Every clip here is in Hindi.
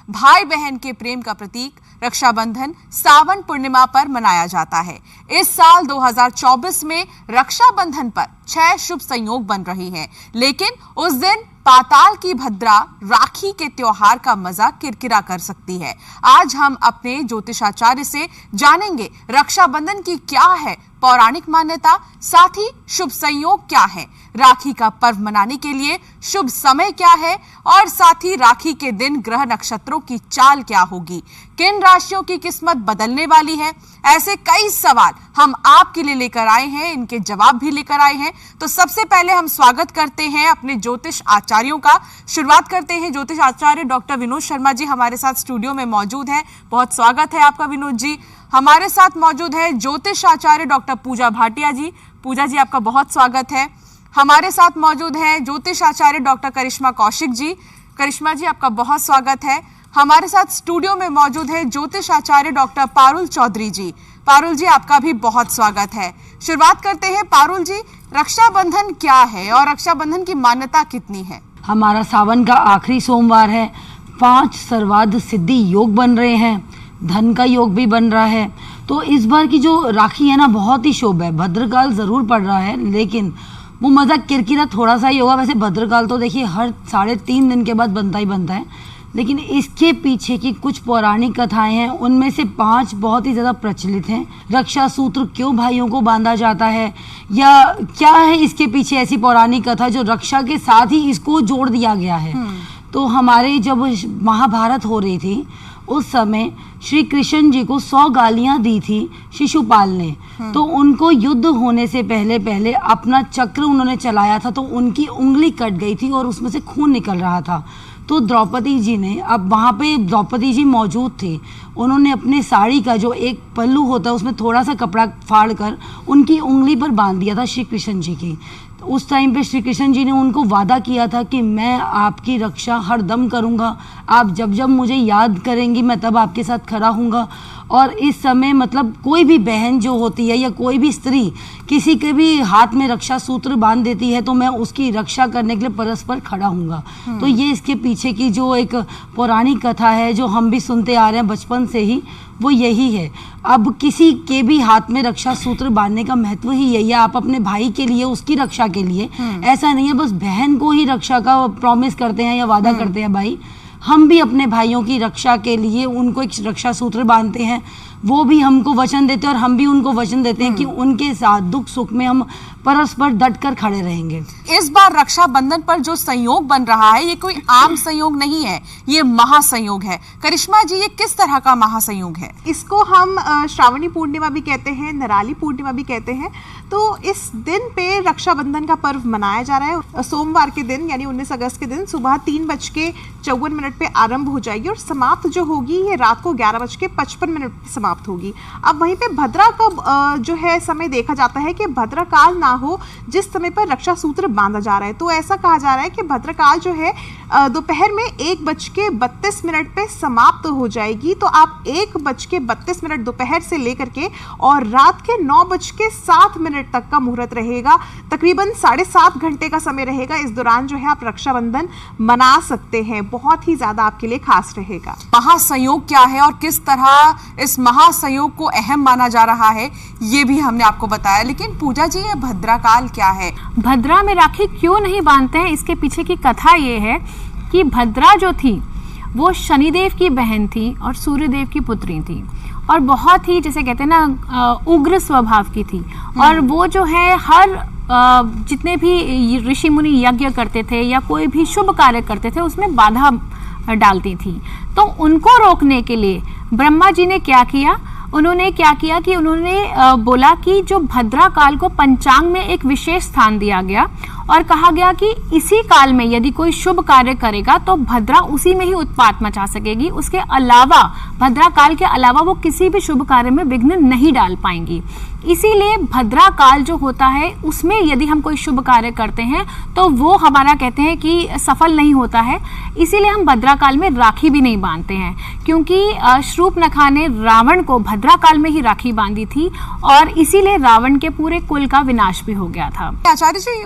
भाई बहन के प्रेम का प्रतीक रक्षाबंधन सावन पूर्णिमा पर मनाया जाता है। इस साल 2024 में रक्षाबंधन पर 6 शुभ संयोग बन रही हैं, लेकिन उस दिन पाताल की भद्रा राखी के त्योहार का मजा किरकिरा कर सकती है। आज हम अपने ज्योतिषाचार्य से जानेंगे रक्षाबंधन की क्या है पौराणिक मान्यता, साथ ही शुभ संयोग क्या है, राखी का पर्व मनाने के लिए शुभ समय क्या है और साथ ही राखी के दिन ग्रह नक्षत्रों की चाल क्या होगी, किन राशियों की किस्मत बदलने वाली है। ऐसे कई सवाल हम आपके लिए लेकर आए हैं, इनके जवाब भी लेकर आए हैं। तो सबसे पहले हम स्वागत करते हैं अपने ज्योतिष आचार्यों का। शुरुआत करते हैं ज्योतिष आचार्य डॉक्टर विनोद शर्मा जी हमारे साथ स्टूडियो में मौजूद हैं। बहुत स्वागत है आपका विनोद जी। हमारे साथ मौजूद है ज्योतिष आचार्य डॉक्टर पूजा भाटिया जी। पूजा जी आपका बहुत स्वागत है। हमारे साथ मौजूद हैं ज्योतिष आचार्य डॉक्टर करिश्मा कौशिक जी। करिश्मा जी आपका बहुत स्वागत है। हमारे साथ स्टूडियो में मौजूद है ज्योतिष आचार्य डॉक्टर पारुल चौधरी जी। पारुल जी आपका भी बहुत स्वागत है। शुरुआत करते हैं पारुल जी, रक्षाबंधन क्या है और रक्षाबंधन की मान्यता कितनी है? हमारा सावन का आखिरी सोमवार है। 5 सर्वार्थ सिद्धि योग बन रहे हैं, धन का योग भी बन रहा है। तो इस बार की जो राखी है ना, बहुत ही शुभ है। भद्रकाल जरूर पड़ रहा है, लेकिन वो मजा किरकिरा थोड़ा सा ही होगा। वैसे भद्रकाल तो देखिए हर 3.5 दिन के बाद बनता ही बनता है, लेकिन इसके पीछे की कुछ पौराणिक कथाएं हैं। उनमें से 5 बहुत ही ज़्यादा प्रचलित हैं। रक्षा सूत्र क्यों भाइयों को बांधा जाता है, या क्या है इसके पीछे ऐसी पौराणिक कथा जो रक्षा के साथ ही इसको जोड़ दिया गया है। तो हमारे जब महाभारत हो रही थी उस समय श्री कृष्ण जी को 100 गालियां दी थी शिशुपाल ने। तो उनको युद्ध होने से पहले पहले अपना चक्र उन्होंने चलाया था, तो उनकी उंगली कट गई थी और उसमें से खून निकल रहा था। तो द्रौपदी जी ने, अब वहाँ पे द्रौपदी जी मौजूद थे, उन्होंने अपने साड़ी का जो एक पल्लू होता है उसमें थोड़ा सा कपड़ा फाड़ कर उनकी उंगली पर बांध दिया था श्री कृष्ण जी की। तो उस टाइम पे श्री कृष्ण जी ने उनको वादा किया था कि मैं आपकी रक्षा हर दम करूँगा, आप जब जब मुझे याद करेंगी मैं तब आपके साथ खड़ा हूँगा। और इस समय मतलब कोई भी बहन जो होती है या कोई भी स्त्री किसी के भी हाथ में रक्षा सूत्र बांध देती है तो मैं उसकी रक्षा करने के लिए परस्पर खड़ा हूँगा। तो ये इसके पीछे की जो एक पौराणिक कथा है जो हम भी सुनते आ रहे हैं बचपन से ही, वो यही है। अब किसी के भी हाथ में रक्षा सूत्र बांधने का महत्व ही यही है, आप अपने भाई के लिए, उसकी रक्षा के लिए। ऐसा नहीं है बस बहन को ही रक्षा का प्रॉमिस करते हैं या वादा करते हैं भाई, हम भी अपने भाइयों की रक्षा के लिए उनको एक रक्षा सूत्र बांधते हैं। वो भी हमको वचन देते हैं और हम भी उनको वचन देते हैं कि उनके साथ दुख सुख में हम परस्पर डटकर खड़े रहेंगे। इस बार रक्षाबंधन पर जो संयोग बन रहा है ये कोई आम संयोग नहीं है, ये महासंयोग है। करिश्मा जी ये किस तरह का महासंयोग है? इसको हम श्रावणी पूर्णिमा भी कहते हैं, नराली पूर्णिमा भी कहते हैं। तो इस दिन पे रक्षाबंधन का पर्व मनाया जा रहा है। सोमवार के दिन यानी 19 अगस्त के दिन सुबह 3:54 पे आरंभ हो जाएगी और समाप्त जो होगी ये रात को 11:55 समाप्त होगी। अब वहीं पे भद्रा का जो है समय देखा जाता है कि भद्रकाल ना हो जिस समय पर रक्षा सूत्र बांधा जा रहा है। तो ऐसा कहा जा रहा है कि भद्रकाल जो है दोपहर में 1:32 पे समाप्त हो जाएगी। तो आप 1:32 दोपहर से लेकर के और रात के 9:07 तक का मुहूर्त रहेगा। तकरीबन 7.5 घंटे का समय रहेगा। इस दौरान जो है आप रक्षाबंधन मना सकते हैं। बहुत ही ज्यादा आपके लिए खास रहेगा। महासंयोग क्या है और किस तरह इस महासंयोग को अहम माना जा रहा है ये भी हमने आपको बताया, लेकिन पूजा जी ये भद्राकाल क्या है? भद्रा में राखी क्यों नहीं बांधते हैं, इसके पीछे की कथा ये है कि भद्रा जो थी वो शनिदेव की बहन थी और सूर्यदेव की पुत्री थी और बहुत ही जैसे कहते हैं ना उग्र स्वभाव की थी। और वो जो है हर जितने भी ऋषि मुनि यज्ञ करते थे या कोई भी शुभ कार्य करते थे उसमें बाधा डालती थी। तो उनको रोकने के लिए ब्रह्मा जी ने क्या किया, उन्होंने बोला कि जो भद्रा काल को पंचांग में एक विशेष स्थान दिया गया और कहा गया कि इसी काल में यदि कोई शुभ कार्य करेगा तो भद्रा उसी में ही उत्पात मचा सकेगी, उसके अलावा भद्रा काल के अलावा वो किसी भी शुभ कार्य में विघ्न नहीं डाल पाएंगी। इसीलिए भद्रा काल जो होता है उसमें यदि हम कोई शुभ कार्य करते हैं तो वो हमारा कहते हैं कि सफल नहीं होता है। इसीलिए हम भद्रा काल में राखी भी नहीं बांधते हैं, क्योंकि शूर्पणखा ने रावण को भद्रा काल में ही राखी बांधी थी और इसीलिए रावण के पूरे कुल का विनाश भी हो गया था। आचार्य जी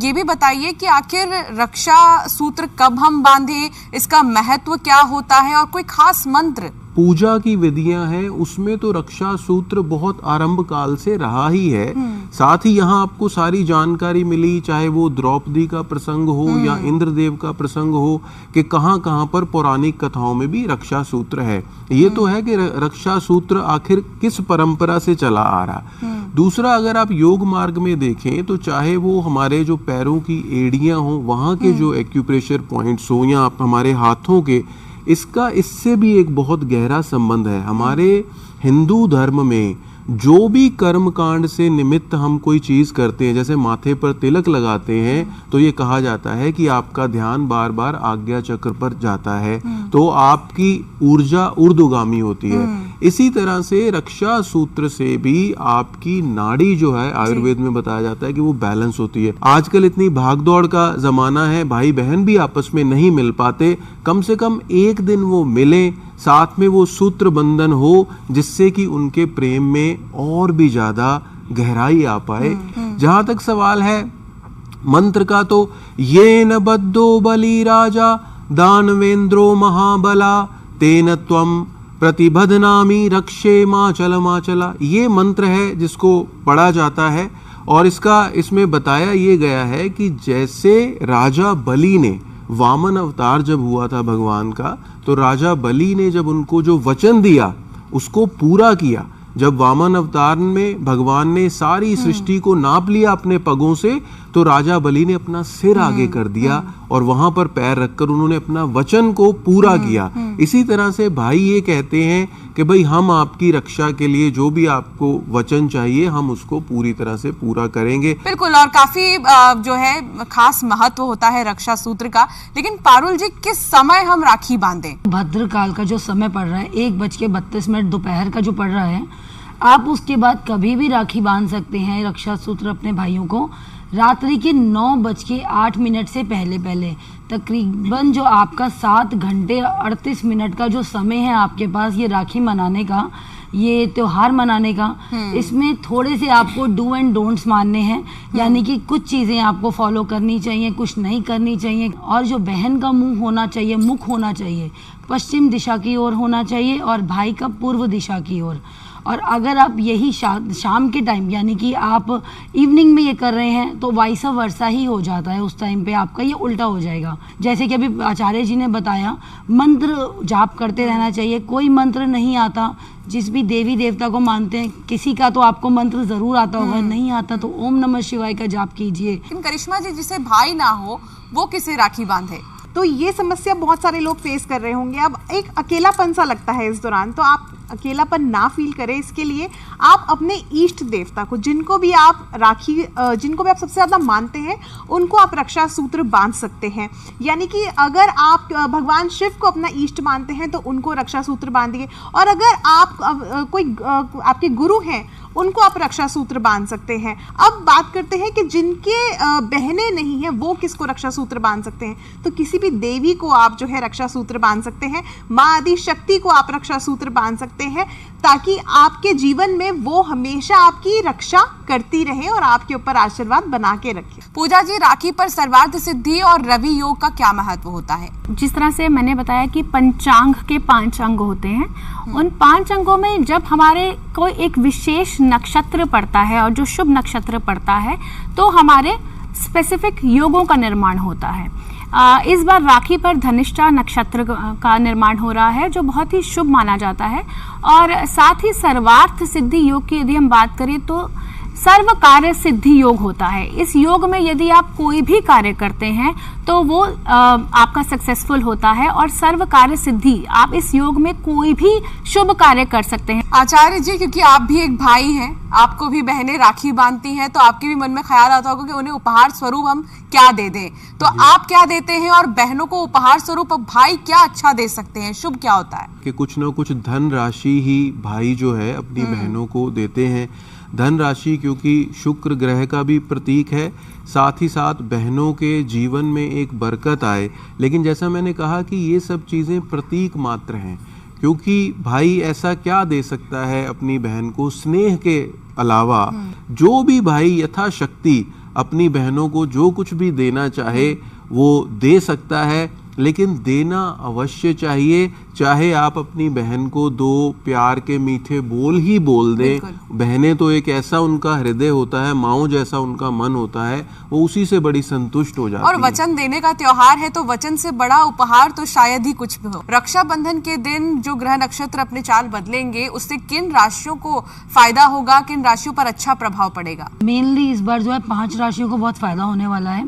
ये भी बताइए कि आखिर रक्षा सूत्र कब हम बांधे, इसका महत्व क्या होता है और कोई खास मंत्र? पूजा की विधियां हैं उसमें तो रक्षा सूत्र बहुत आरंभ काल से रहा ही है। साथ ही यहाँ आपको सारी जानकारी मिली, चाहे वो द्रौपदी का प्रसंग हो या इंद्रदेव का प्रसंग हो, कि कहाँ कहाँ पर पौराणिक कथाओं में भी रक्षा सूत्र है। ये तो है कि रक्षा सूत्र आखिर किस परंपरा से चला आ रहा। दूसरा, अगर आप योग मार्ग में देखें तो चाहे वो हमारे जो पैरों की एड़ियां हो, वहाँ के जो एक्यूप्रेशर पॉइंट्स हो, या आप हमारे हाथों के, इससे भी एक बहुत गहरा संबंध है। हमारे हिंदू धर्म में जो भी कर्म कांड से निमित्त हम कोई चीज करते हैं, जैसे माथे पर तिलक लगाते हैं, तो ये कहा जाता है कि आपका ध्यान बार बार आज्ञा चक्र पर जाता है, तो आपकी ऊर्जा ऊर्ध्वगामी होती है। इसी तरह से रक्षा सूत्र से भी आपकी नाड़ी जो है, आयुर्वेद में बताया जाता है कि वो बैलेंस होती है। आजकल इतनी भागदौड़ का जमाना है, भाई बहन भी आपस में नहीं मिल पाते, कम से कम एक दिन वो मिलें, साथ में वो सूत्र बंधन हो, जिससे कि उनके प्रेम में और भी ज्यादा गहराई आ पाए। जहां तक सवाल है मंत्र का, तो ये न बद्धो बलि राजा दानवेंद्रो महाबला तेन त्वम प्रतिबधनामी रक्षे माचल माचला। ये मंत्र है जिसको पढ़ा जाता है, और इसमें बताया ये गया है कि जैसे राजा बलि ने, वामन अवतार जब हुआ था भगवान का, तो राजा बलि ने जब उनको जो वचन दिया उसको पूरा किया। जब वामन अवतार में भगवान ने सारी सृष्टि को नाप लिया अपने पगों से, तो राजा बलि ने अपना सिर आगे कर दिया और वहां पर पैर रखकर उन्होंने अपना वचन को पूरा किया। इसी तरह से भाई ये कहते हैं कि भाई हम आपकी रक्षा के लिए जो भी आपको वचन चाहिए, हम उसको पूरी तरह से पूरा करेंगे। बिल्कुल, और काफी जो है खास महत्व होता है रक्षा सूत्र का। लेकिन पारुल जी, किस समय हम राखी बांधें? भद्रकाल का जो समय पड़ रहा है, 1:32 दोपहर का जो पड़ रहा है, आप उसके बाद कभी भी राखी बांध सकते हैं रक्षा सूत्र अपने भाइयों को। रात्रि के 9:08 से पहले तकरीबन जो आपका 7 घंटे 38 मिनट का जो समय है आपके पास ये राखी मनाने का, ये त्योहार मनाने का, इसमें थोड़े से आपको डू एंड डोंट्स मानने हैं। यानी कि कुछ चीज़ें आपको फॉलो करनी चाहिए, कुछ नहीं करनी चाहिए। और जो बहन का मुंह होना चाहिए, मुख होना चाहिए, पश्चिम दिशा की ओर होना चाहिए, और भाई का पूर्व दिशा की ओर। और अगर आप यही शाम के टाइम, यानी कि आप इवनिंग में ये कर रहे हैं, तो वाइस वर्सा ही हो जाता है। उस टाइम पे आपका ये उल्टा हो जाएगा। जैसे कि अभी आचार्य जी ने बताया, मंत्र जाप करते रहना चाहिए। कोई मंत्र नहीं आता, जिस भी देवी देवता को मानते हैं, किसी का तो आपको मंत्र जरूर आता होगा, नहीं आता तो ओम नमः शिवाय का जाप कीजिए। लेकिन करिश्मा जी, जिसे भाई ना हो वो किसे राखी बांधे? तो ये समस्या बहुत सारे लोग फेस कर रहे होंगे। अब एक अकेलापन सा लगता है इस दौरान, तो आप अकेलापन ना फील करें, इसके लिए आप अपने इष्ट देवता को, जिनको भी आप सबसे ज़्यादा मानते हैं, उनको आप रक्षा सूत्र बांध सकते हैं। यानी कि अगर आप भगवान शिव को अपना इष्ट मानते हैं तो उनको रक्षा सूत्र बांधिए, और अगर आप कोई आपके गुरु हैं उनको आप रक्षा सूत्र बांध सकते हैं। अब बात करते हैं कि जिनके बहनें नहीं हैं वो किसको रक्षा सूत्र बांध सकते हैं। तो किसी भी देवी को आप जो है रक्षा सूत्र बांध सकते हैं, माँ आदि शक्ति को आप रक्षा सूत्र बांध सकते हैं, ताकि आपके जीवन में वो हमेशा आपकी रक्षा करती रहे और आपके ऊपर आशीर्वाद बना के रखे। पूजा जी, राखी पर सर्वार्थ सिद्धि और रवि योग का क्या महत्व होता है? जिस तरह से मैंने बताया कि पंचांग के 5 अंग होते हैं, उन 5 अंगों में जब हमारे कोई एक विशेष नक्षत्र पड़ता है और जो शुभ नक्षत्र पड़ता है, तो हमारे स्पेसिफिक योगों का निर्माण होता है। इस बार राखी पर धनिष्ठा नक्षत्र का निर्माण हो रहा है, जो बहुत ही शुभ माना जाता है। और साथ ही सर्वार्थ सिद्धि योग की यदि हम बात करें तो सर्व कार्य सिद्धि योग होता है। इस योग में यदि आप कोई भी कार्य करते हैं तो वो आपका सक्सेसफुल होता है, और सर्व कार्य सिद्धि, आप इस योग में कोई भी शुभ कार्य कर सकते हैं। आचार्य जी, क्योंकि आप भी एक भाई हैं, आपको भी बहनें राखी बांधती हैं, तो आपके भी मन में ख्याल आता होगा कि उन्हें उपहार स्वरूप हम क्या दे दें। तो आप क्या देते हैं, और बहनों को उपहार स्वरूप भाई क्या अच्छा दे सकते हैं? शुभ क्या होता है? कि कुछ न कुछ धन राशि ही भाई जो है अपनी बहनों को देते हैं। धन राशि क्योंकि शुक्र ग्रह का भी प्रतीक है, साथ ही साथ बहनों के जीवन में एक बरकत आए। लेकिन जैसा मैंने कहा कि ये सब चीज़ें प्रतीक मात्र हैं, क्योंकि भाई ऐसा क्या दे सकता है अपनी बहन को स्नेह के अलावा। जो भी भाई यथाशक्ति अपनी बहनों को जो कुछ भी देना चाहे वो दे सकता है, लेकिन देना अवश्य चाहिए। चाहे आप अपनी बहन को दो प्यार के मीठे बोल ही बोल दें, बहनें तो एक ऐसा उनका हृदय होता है, माओ जैसा उनका मन होता है, वो उसी से बड़ी संतुष्ट हो जाती है। और वचन देने का त्योहार है तो वचन से बड़ा उपहार तो शायद ही कुछ भी हो। रक्षाबंधन के दिन जो ग्रह नक्षत्र अपने चाल बदलेंगे, उससे किन राशियों को फायदा होगा, किन राशियों पर अच्छा प्रभाव पड़ेगा? मेनली इस बार जो है 5 राशियों को बहुत फायदा होने वाला है,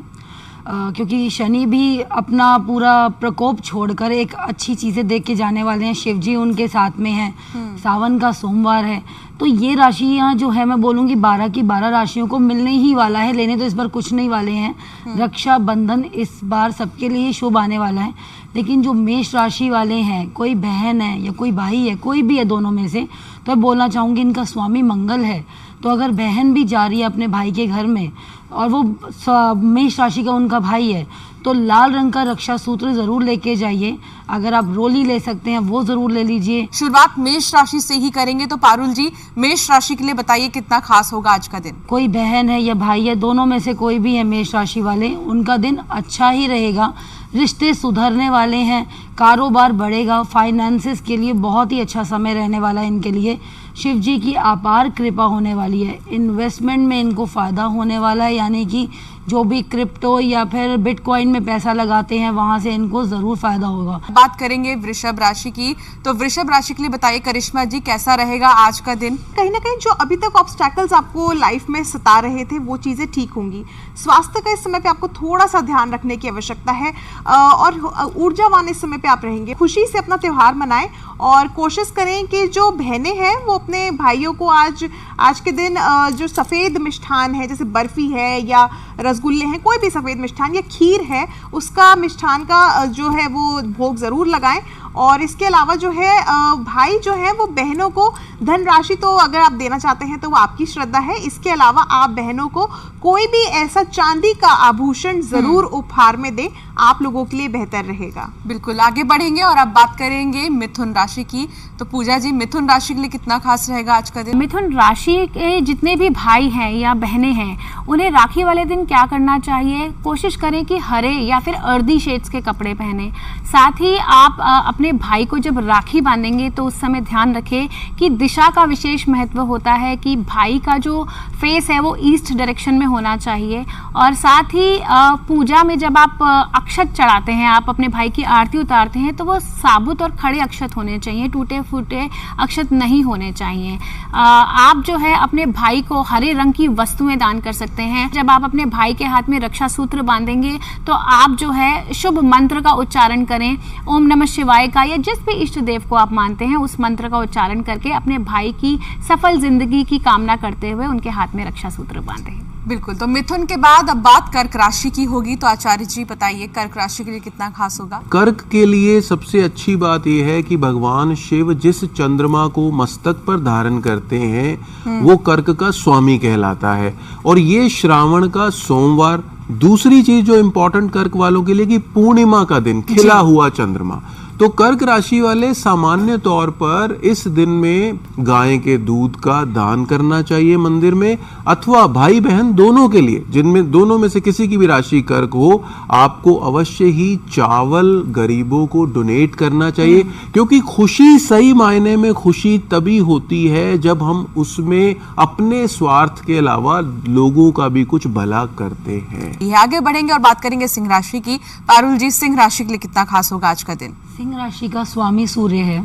क्योंकि शनि भी अपना पूरा प्रकोप छोड़कर एक अच्छी चीज़ें देख के जाने वाले हैं। शिव जी उनके साथ में हैं, सावन का सोमवार है, तो ये राशियाँ जो है मैं बोलूँगी 12 की 12 राशियों को मिलने ही वाला है। लेने तो इस बार कुछ नहीं वाले हैं। रक्षाबंधन इस बार सबके लिए शुभ आने वाला है, लेकिन जो मेष राशि वाले हैं, कोई बहन है या कोई भाई है, कोई भी है दोनों में से, तो मैं बोलना चाहूँगी इनका स्वामी मंगल है। तो अगर बहन भी जा रही है अपने भाई के घर में और वो मेष राशि का उनका भाई है, तो लाल रंग का रक्षा सूत्र जरूर लेके जाइए। अगर आप रोली ले सकते हैं वो जरूर ले लीजिए। शुरुआत मेष राशि से ही करेंगे, तो पारुल जी मेष राशि के लिए बताइए कितना खास होगा आज का दिन? कोई बहन है या भाई है, दोनों में से कोई भी है मेष राशि वाले, उनका दिन अच्छा ही रहेगा। रिश्ते सुधरने वाले हैं, कारोबार बढ़ेगा, फाइनेंसेस के लिए बहुत ही अच्छा समय रहने वाला है इनके लिए। शिव जी की अपार कृपा होने वाली है। इन्वेस्टमेंट में इनको फ़ायदा होने वाला है, यानी कि जो भी क्रिप्टो या फिर बिटकॉइन में पैसा लगाते हैं वहां से इनको जरूर फायदा होगा। बात करेंगे वृषभ राशि की, तो वृषभ राशि के लिए बताइए करिश्मा जी कैसा रहेगा आज का दिन? कहीं ना कहीं जो अभी तक ऑब्स्टैकल्स आपको लाइफ में सता रहे थे वो चीजें ठीक होंगी। स्वास्थ्य का इस समय पे आपको थोड़ा सा ध्यान रखने की आवश्यकता है और ऊर्जावान इस समय पे आप रहेंगे। खुशी से अपना त्योहार मनाएं और कोशिश करें कि जो बहनें हैं वो अपने भाइयों को आज के दिन जो सफेद मिष्ठान है, जैसे बर्फी है या रसगुल्ले हैं, कोई भी सफेद मिष्ठान या खीर है, उसका मिष्ठान का जो है वो भोग जरूर लगाएं। और इसके अलावा जो है भाई जो है वो बहनों को धनराशि तो अगर आप देना चाहते हैं तो वो आपकी श्रद्धा है। इसके अलावा आप बहनों को कोई भी ऐसा चांदी का आभूषण जरूर उपहार में दें, आप लोगों के लिए बेहतर रहेगा। बिल्कुल, आगे बढ़ेंगे और अब बात करेंगे मिथुन राशि की। तो पूजा जी मिथुन राशि के लिए कितना खास रहेगा आज का दिन? मिथुन राशि के जितने भी भाई हैं या बहनें हैं, उन्हें राखी वाले दिन क्या करना चाहिए? कोशिश करें कि हरे या फिर अर्दी शेड्स के कपड़े पहने। साथ ही आप अपने भाई को जब राखी बांधेंगे तो उस समय ध्यान रखें कि दिशा का विशेष महत्व होता है कि भाई का जो फेस है वो ईस्ट डायरेक्शन में होना चाहिए। और साथ ही पूजा में जब आप अक्षत चढ़ाते हैं, आप अपने भाई की आरती उतारते हैं, तो वो साबुत और खड़े अक्षत होने चाहिए, टूटे फूटे अक्षत नहीं होने चाहिए। आप जो है अपने भाई को हरे रंग की वस्तुएं दान कर सकते हैं। जब आप अपने भाई के हाथ में रक्षा सूत्र बांधेंगे तो आप जो है शुभ मंत्र का उच्चारण करें, ओम नमः शिवाय का, या जिस भी इष्ट देव को आप मानते हैं उस मंत्र का उच्चारण करके अपने भाई की सफल जिंदगी की कामना करते हुए उनके हाथ में रक्षा सूत्र बांधें। बिल्कुल, तो मिथुन के बाद अब बात कर्क राशि की होगी। तो आचार्य जी बताइए कर्क राशि के लिए कितना खास होगा? कर्क के लिए सबसे अच्छी बात यह है कि भगवान शिव जिस चंद्रमा को मस्तक पर धारण करते हैं वो कर्क का स्वामी कहलाता है, और ये श्रावण का सोमवार। दूसरी चीज जो इम्पोर्टेंट कर्क वालों के लिए कि पूर्णिमा का दिन, खिला हुआ चंद्रमा। तो कर्क राशि वाले सामान्य तौर पर इस दिन में गाय के दूध का दान करना चाहिए मंदिर में, अथवा भाई बहन दोनों के लिए, जिनमें दोनों में से किसी की भी राशि कर्क हो, आपको अवश्य ही चावल गरीबों को डोनेट करना चाहिए। क्योंकि खुशी, सही मायने में खुशी तभी होती है जब हम उसमें अपने स्वार्थ के अलावा लोगों का भी कुछ भला करते हैं। ये आगे बढ़ेंगे और बात करेंगे सिंह राशि की। पारुल जी सिंह राशि के लिए कितना खास होगा आज का दिन? सिंह राशि का स्वामी सूर्य है,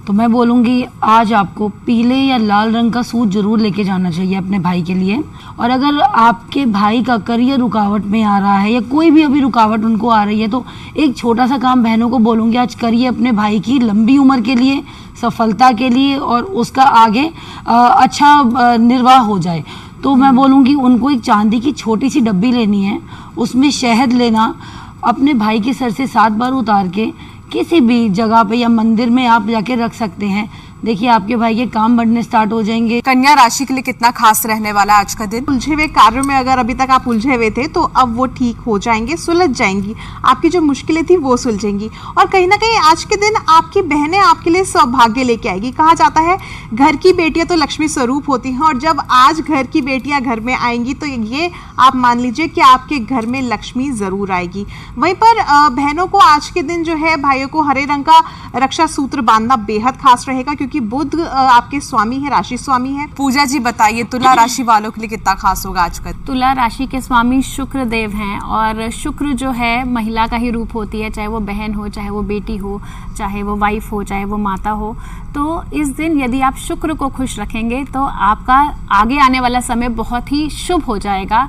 तो मैं बोलूँगी आज आपको पीले या लाल रंग का सूट जरूर लेके जाना चाहिए अपने भाई के लिए। और अगर आपके भाई का करियर रुकावट में आ रहा है या कोई भी अभी रुकावट उनको आ रही है, तो एक छोटा सा काम बहनों को बोलूँगी आज करिए अपने भाई की लंबी उम्र के लिए, सफलता के लिए, और उसका आगे अच्छा निर्वाह हो जाए। तो मैं बोलूँगी उनको एक चांदी की छोटी सी डब्बी लेनी है, उसमें शहद लेना, अपने भाई के सर से 7 बार उतार के किसी भी जगह पे या मंदिर में आप जाके रख सकते हैं। देखिए आपके भाई के काम बढ़ने स्टार्ट हो जाएंगे। कन्या राशि के लिए कितना खास रहने वाला है आज का दिन? उलझे हुए कार्यों में अगर अभी तक आप उलझे हुए थे तो अब वो ठीक हो जाएंगे, सुलझ जाएंगी, आपकी जो मुश्किलें थी वो सुलझेंगी। और कहीं ना कहीं आज के दिन आपकी बहनें आपके लिए सौभाग्य लेके आएगी। कहा जाता है घर की बेटियां तो लक्ष्मी स्वरूप होती हैं, और जब आज घर की बेटियां घर में आएंगी तो ये आप मान लीजिए कि आपके घर में लक्ष्मी जरूर आएगी। वहीं पर बहनों को आज के दिन जो है भाइयों को हरे रंग का रक्षा सूत्र बांधना बेहद खास रहेगा, क्योंकि बुध आपके स्वामी है, राशि स्वामी है। पूजा जी बताइए तुला राशि वालों के लिए कितना खास होगा आज का? तुला राशि के स्वामी शुक्र देव हैं, और शुक्र जो है महिला का ही रूप होती है, चाहे वो बहन हो, चाहे वो बेटी हो, चाहे वो वाइफ हो, चाहे वो माता हो। तो इस दिन यदि आप शुक्र को खुश रखेंगे तो आपका आगे आने वाला समय बहुत ही शुभ हो जाएगा।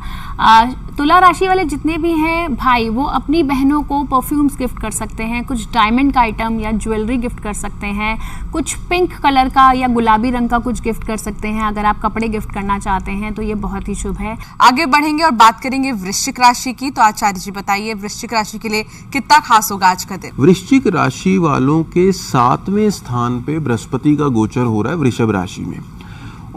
तुला राशि वाले जितने भी हैं भाई, वो अपनी बहनों को परफ्यूम्स गिफ्ट कर सकते हैं, कुछ डायमंड का आइटम या ज्वेलरी गिफ्ट कर सकते हैं, कुछ पिंक कलर का या गुलाबी रंग का कुछ गिफ्ट कर सकते हैं। अगर आप कपड़े गिफ्ट करना चाहते हैं तो ये बहुत ही शुभ है। आगे बढ़ेंगे और बात करेंगे वृश्चिक राशि की। तो आचार्य जी बताइए वृश्चिक राशि के लिए कितना खास होगा आज का दिन? वृश्चिक राशि वालों के 7वें स्थान पे बृहस्पति का गोचर हो रहा है वृषभ राशि में,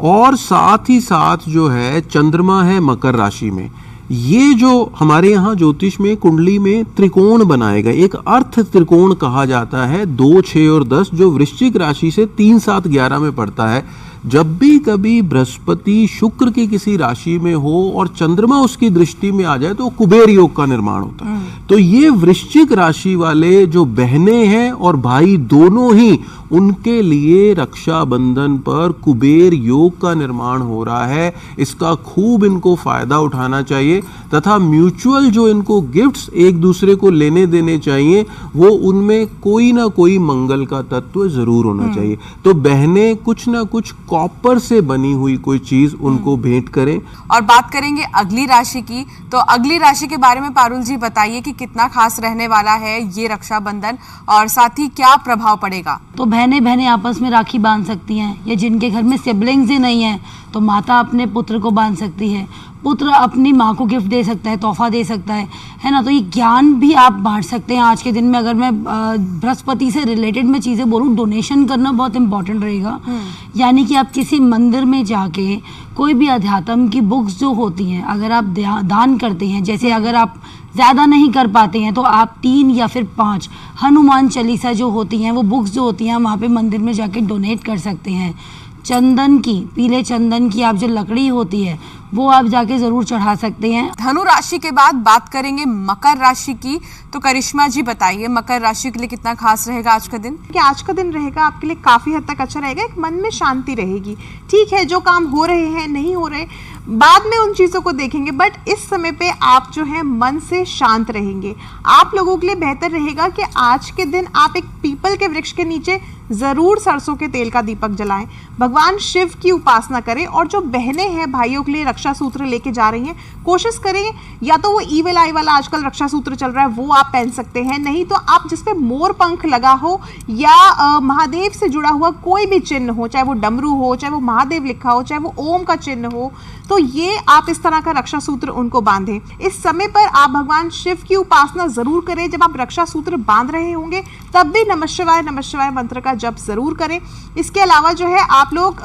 और साथ ही साथ जो है चंद्रमा है मकर राशि में। ये जो हमारे यहाँ ज्योतिष में कुंडली में त्रिकोण बनाए गए, एक अर्थ त्रिकोण कहा जाता है, 2, 6 और 10, जो वृश्चिक राशि से 3, 7, 11 में पड़ता है। जब भी कभी बृहस्पति शुक्र की किसी राशि में हो और चंद्रमा उसकी दृष्टि में आ जाए तो कुबेर योग का निर्माण होता है। तो ये वृश्चिक राशि वाले जो बहनें हैं और भाई दोनों ही, उनके लिए रक्षाबंधन पर कुबेर योग का निर्माण हो रहा है। इसका खूब इनको फायदा उठाना चाहिए, तथा म्यूचुअल जो इनको गिफ्ट्स एक दूसरे को लेने देने चाहिए, वो उनमें कोई ना कोई मंगल का तत्व जरूर होना चाहिए। तो बहनें कुछ ना कुछ कॉपर से बनी हुई कोई चीज उनको भेंट करें। और बात करेंगे अगली राशि की। तो अगली राशि के बारे में पारुल जी बताइए कि कितना खास रहने वाला है ये रक्षाबंधन, और साथ ही क्या प्रभाव पड़ेगा? तो बहनें आपस में राखी बांध सकती हैं, या जिनके घर में सिबलिंग्स ही नहीं है तो माता अपने पुत्र को बांध सकती है, पुत्र अपनी माँ को गिफ्ट दे सकता है, तोहफा दे सकता है ना। तो ये ज्ञान भी आप बांट सकते हैं आज के दिन में। अगर मैं बृहस्पति से रिलेटेड में चीज़ें बोलूँ, डोनेशन करना बहुत इंपॉर्टेंट रहेगा। यानी कि आप किसी मंदिर में जाके कोई भी अध्यात्म की बुक्स जो होती हैं, अगर आप दान करते हैं, जैसे अगर आप ज़्यादा नहीं कर पाते हैं तो आप 3 या फिर 5 हनुमान चालीसा जो होती हैं, वो बुक्स जो होती हैं, वहाँ पे मंदिर में जाके डोनेट कर सकते हैं। चंदन की, पीले चंदन की आप जो लकड़ी होती है वो आप जाके जरूर चढ़ा सकते हैं। धनु राशि के बाद बात करेंगे मकर राशि की। तो करिश्मा जी बताइए मकर राशि के लिए कितना खास रहेगा आज का दिन? कि आज का दिन रहेगा आपके लिए काफी हद तक अच्छा रहेगा। एक मन में शांति रहेगी। ठीक है, जो काम हो रहे हैं नहीं हो रहे, बाद में उन चीजों को देखेंगे, बट इस समय पे आप जो है मन से शांत रहेंगे। आप लोगों के लिए बेहतर रहेगा कि आज के दिन आप एक पीपल के वृक्ष के नीचे जरूर सरसों के तेल का दीपक जलाएं, भगवान शिव की उपासना करें। और जो बहनें हैं भाइयों के लिए रक्षा सूत्र लेके जा रही हैं, कोशिश करें या तो वो ईविल आई वाला आजकल रक्षा सूत्र चल रहा है वो आप पहन सकते हैं, नहीं तो आप जिसपे मोर पंख लगा हो या महादेव से जुड़ा हुआ कोई भी चिन्ह हो, चाहे वो डमरू हो, चाहे वो महादेव लिखा हो, चाहे वो ओम का चिन्ह हो, तो ये आप इस तरह का रक्षा सूत्र उनको बांधें। इस समय पर आप भगवान शिव की उपासना जरूर करें। जब आप रक्षा सूत्र बांध रहे होंगे तब भी नमः शिवाय मंत्र का जप जरूर करें। इसके अलावा जो है आप लोग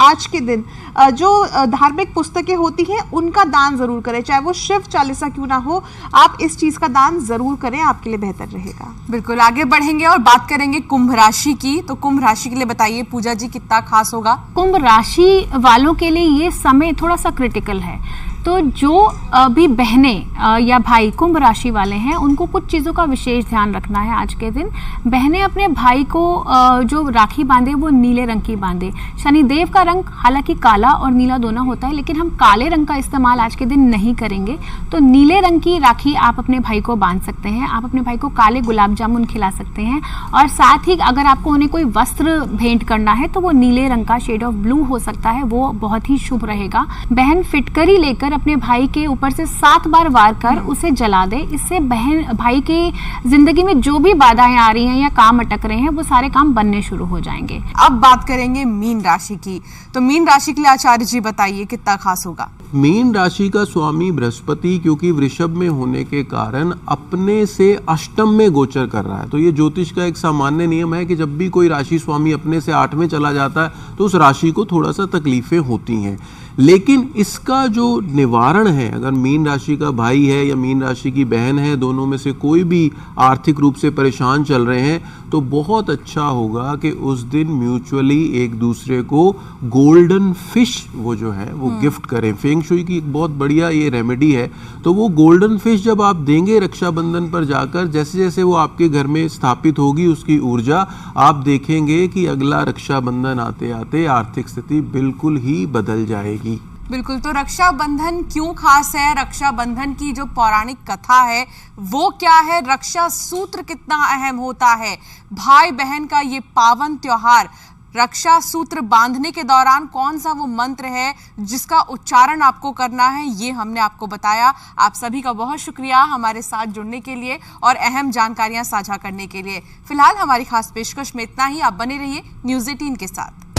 आज के दिन जो धार्मिक पुस्तकें होती हैं उनका दान जरूर करें, चाहे वो शिव चालीसा क्यों ना हो, आप इस चीज का दान जरूर करें, आपके लिए बेहतर रहेगा। बिल्कुल, आगे बढ़ेंगे और बात करेंगे कुंभ राशि की। तो कुंभ राशि के लिए बताइए पूजा जी कितना खास होगा? कुंभ राशि वालों के लिए ये समय थोड़ा सा क्रिटिकल है। तो जो भी बहनें या भाई कुंभ राशि वाले हैं उनको कुछ चीज़ों का विशेष ध्यान रखना है आज के दिन। बहनें अपने भाई को जो राखी बांधे वो नीले रंग की बांधे। शनिदेव का रंग हालांकि काला और नीला दोनों होता है, लेकिन हम काले रंग का इस्तेमाल आज के दिन नहीं करेंगे। तो नीले रंग की राखी आप अपने भाई को बांध सकते हैं। आप अपने भाई को काले गुलाब जामुन खिला सकते हैं, और साथ ही अगर आपको उन्हें कोई वस्त्र भेंट करना है तो वो नीले रंग का शेड ऑफ ब्लू हो सकता है, वो बहुत ही शुभ रहेगा। बहन फिटकरी लेकर अपने भाई के ऊपर से 7 बार वार कर उसे जला दे। इससे बहन भाई की जिंदगी में जो भी बाधाएं आ रही हैं या काम अटक रहे हैं वो सारे काम बनने शुरू हो जाएंगे। अब बात करेंगे मीन राशि की। तो मीन राशि के लिए आचार्य जी बताइए कितना खास होगा। मीन राशि का स्वामी बृहस्पति क्योंकि वृषभ में होने के कारण अपने से अष्टम में गोचर कर रहा है। तो ये ज्योतिष का एक सामान्य नियम है कि जब भी कोई राशि स्वामी अपने से 8 में चला जाता है तो उस राशि को थोड़ा सा तकलीफें होती हैं। लेकिन इसका जो निवारण है, अगर मीन राशि का भाई है या मीन राशि की बहन है, दोनों में से कोई भी आर्थिक रूप से परेशान चल रहे हैं, तो बहुत अच्छा होगा कि उस दिन म्यूचुअली एक दूसरे को गोल्डन फिश वो जो है वो गिफ्ट करें। फेंग शुई की एक बहुत बढ़िया ये रेमेडी है। तो वो गोल्डन फिश जब आप देंगे रक्षाबंधन पर जाकर, जैसे जैसे वो आपके घर में स्थापित होगी उसकी ऊर्जा, आप देखेंगे कि अगला रक्षाबंधन आते आते आर्थिक स्थिति बिल्कुल ही बदल जाएगी। बिल्कुल। तो रक्षाबंधन क्यों खास है, रक्षाबंधन की जो पौराणिक कथा है वो क्या है, रक्षा सूत्र कितना अहम होता है, भाई बहन का ये पावन त्योहार रक्षा सूत्र बांधने के दौरान कौन सा वो मंत्र है जिसका उच्चारण आपको करना है, ये हमने आपको बताया। आप सभी का बहुत शुक्रिया हमारे साथ जुड़ने के लिए और अहम जानकारियां साझा करने के लिए। फिलहाल हमारी खास पेशकश में इतना ही। आप बने रहिए न्यूज़ 18 के साथ।